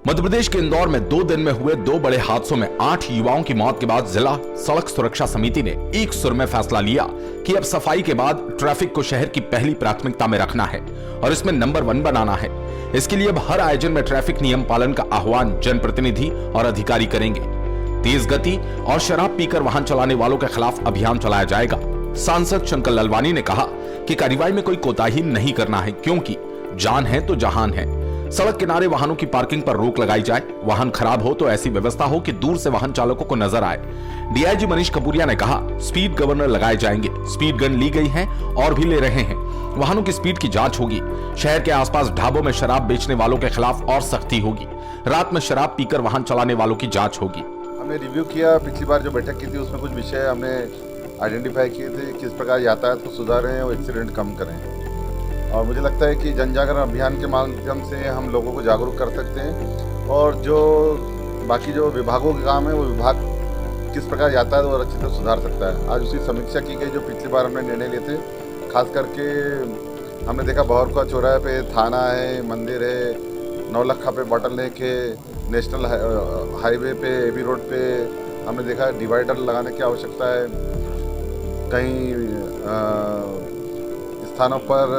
मध्य प्रदेश के इंदौर में 2 दिन में हुए 2 बड़े हादसों में 8 युवाओं की मौत के बाद जिला सड़क सुरक्षा समिति ने एक सुर में फैसला लिया कि अब सफाई के बाद ट्रैफिक को शहर की पहली प्राथमिकता में रखना है और इसमें नंबर 1 बनाना है। इसके लिए अब हर आयोजन में ट्रैफिक नियम पालन का आह्वान जनप्रतिनिधि और अधिकारी करेंगे। तेज गति और शराब पीकर वाहन चलाने वालों के खिलाफ अभियान चलाया जाएगा। सांसद शंकर ललवानी ने कहा कि कार्रवाई में कोई कोताही नहीं करना है, क्योंकि जान है तो जहान है। सड़क किनारे वाहनों की पार्किंग पर रोक लगाई जाए। वाहन खराब हो तो ऐसी व्यवस्था हो कि दूर से वाहन चालकों को नजर आए। डीआईजी मनीष कपूरिया ने कहा, स्पीड गवर्नर लगाए जाएंगे। स्पीड गन ली गई है और भी ले रहे हैं। वाहनों की स्पीड की जांच होगी। शहर के आसपास ढाबों में शराब बेचने वालों के खिलाफ और सख्ती होगी। रात में शराब पीकर वाहन चलाने वालों की जांच होगी। हमने रिव्यू किया, पिछली बार जो बैठक की थी उसमें कुछ विषय हमने आइडेंटिफाई किए थे, किस प्रकार यातायात को सुधारें और एक्सीडेंट कम करें। और मुझे लगता है कि जन जागरण अभियान के माध्यम से हम लोगों को जागरूक कर सकते हैं और जो बाकी जो विभागों के काम है वो विभाग किस प्रकार यातायात और अच्छी तरह सुधार सकता है। आज उसी समीक्षा की गई जो पिछली बार हमने निर्णय लिए थे। खास करके हमने देखा बहरकुआ चौराहे पे थाना है, मंदिर है, नौलखा पे बॉटल नेक है, नेशनल हाईवे पे एबी रोड पे हमने देखा डिवाइडर लगाने की आवश्यकता है। कई स्थानों पर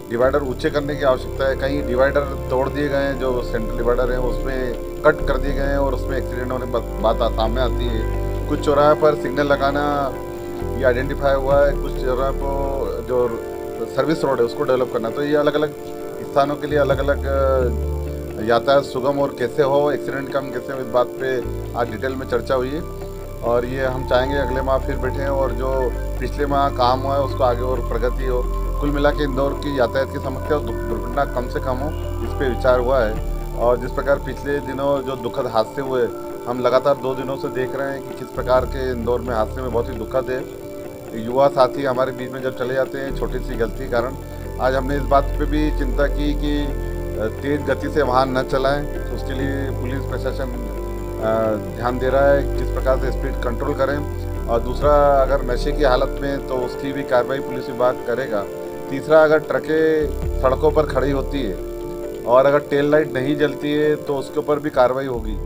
डिवाइडर ऊंचे करने की आवश्यकता है। कहीं डिवाइडर तोड़ दिए गए हैं, जो सेंट्रल डिवाइडर हैं उसमें कट कर दिए गए हैं और उसमें एक्सीडेंट होने की बात सामने आती है। कुछ चौराहे पर सिग्नल लगाना ये आइडेंटिफाई हुआ है। कुछ चौराहे पर जो सर्विस रोड है उसको डेवलप करना। तो ये अलग अलग स्थानों के लिए अलग अलग यातायात सुगम और कैसे हो, एक्सीडेंट कम कैसे हो, इस बात पे आज डिटेल में चर्चा हुई है। और ये हम चाहेंगे अगले माह फिर बैठें और जो पिछले माह काम हुआ है उसको आगे और प्रगति हो। कुल मिला के इंदौर की यातायात की समस्या और दुर्घटना कम से कम हो, इस पे विचार हुआ है। और जिस प्रकार पिछले दिनों जो दुखद हादसे हुए, हम लगातार 2 दिनों से देख रहे हैं कि किस प्रकार के इंदौर में हादसे में बहुत ही दुखद है। युवा साथी हमारे बीच में जब चले जाते हैं छोटी सी गलती के कारण। आज हमने इस बात पे भी चिंता की कि तेज़ गति से वाहन न चलाएं। तो उसके लिए पुलिस प्रशासन ध्यान दे रहा है किस प्रकार से स्पीड कंट्रोल करें। और दूसरा, अगर नशे की हालत में तो उसकी भी कार्रवाई पुलिस विभाग करेगा। तीसरा, अगर ट्रकें सड़कों पर खड़ी होती है और अगर टेल लाइट नहीं जलती है तो उसके ऊपर भी कार्रवाई होगी।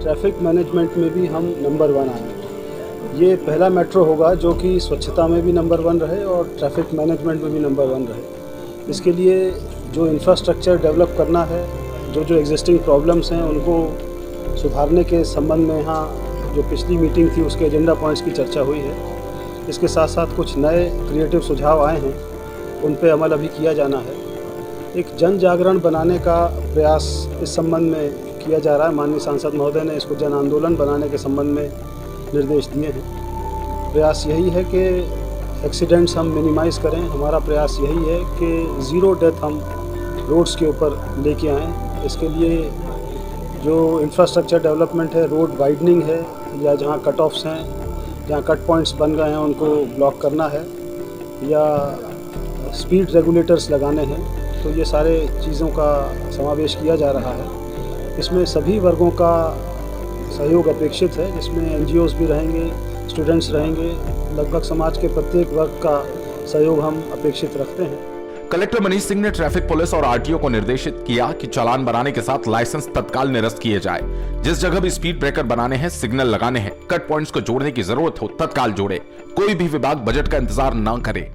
ट्रैफिक मैनेजमेंट में भी हम नंबर 1 आए। ये पहला मेट्रो होगा जो कि स्वच्छता में भी नंबर 1 रहे और ट्रैफिक मैनेजमेंट में भी नंबर 1 रहे। इसके लिए जो इंफ्रास्ट्रक्चर डेवलप करना है, जो एग्जिस्टिंग प्रॉब्लम्स हैं उनको सुधारने के संबंध में यहाँ जो पिछली मीटिंग थी उसके एजेंडा पॉइंट्स की चर्चा हुई है। इसके साथ साथ कुछ नए क्रिएटिव सुझाव आए हैं, उन पे अमल अभी किया जाना है। एक जन जागरण बनाने का प्रयास इस संबंध में किया जा रहा है। माननीय सांसद महोदय ने इसको जन आंदोलन बनाने के संबंध में निर्देश दिए हैं। प्रयास यही है कि एक्सीडेंट्स हम मिनिमाइज़ करें। हमारा प्रयास यही है कि 0 डेथ हम रोड्स के ऊपर लेके आएँ। इसके लिए जो इंफ्रास्ट्रक्चर डेवलपमेंट है, रोड वाइडनिंग है या जहाँ कट ऑफ्स हैं, जहाँ कट पॉइंट्स बन गए हैं उनको ब्लॉक करना है या स्पीड रेगुलेटर्स लगाने हैं, तो ये सारे चीज़ों का समावेश किया जा रहा है। इसमें सभी वर्गों का सहयोग अपेक्षित है, जिसमें एनजीओज़ भी रहेंगे, स्टूडेंट्स रहेंगे। लगभग समाज के प्रत्येक वर्ग का सहयोग हम अपेक्षित रखते हैं। कलेक्टर मनीष सिंह ने ट्रैफिक पुलिस और आरटीओ को निर्देशित किया कि चालान बनाने के साथ लाइसेंस तत्काल निरस्त किए जाए। जिस जगह भी स्पीड ब्रेकर बनाने हैं, सिग्नल लगाने हैं, कट पॉइंट्स को जोड़ने की जरूरत हो तत्काल जोड़े। कोई भी विभाग बजट का इंतजार न करे।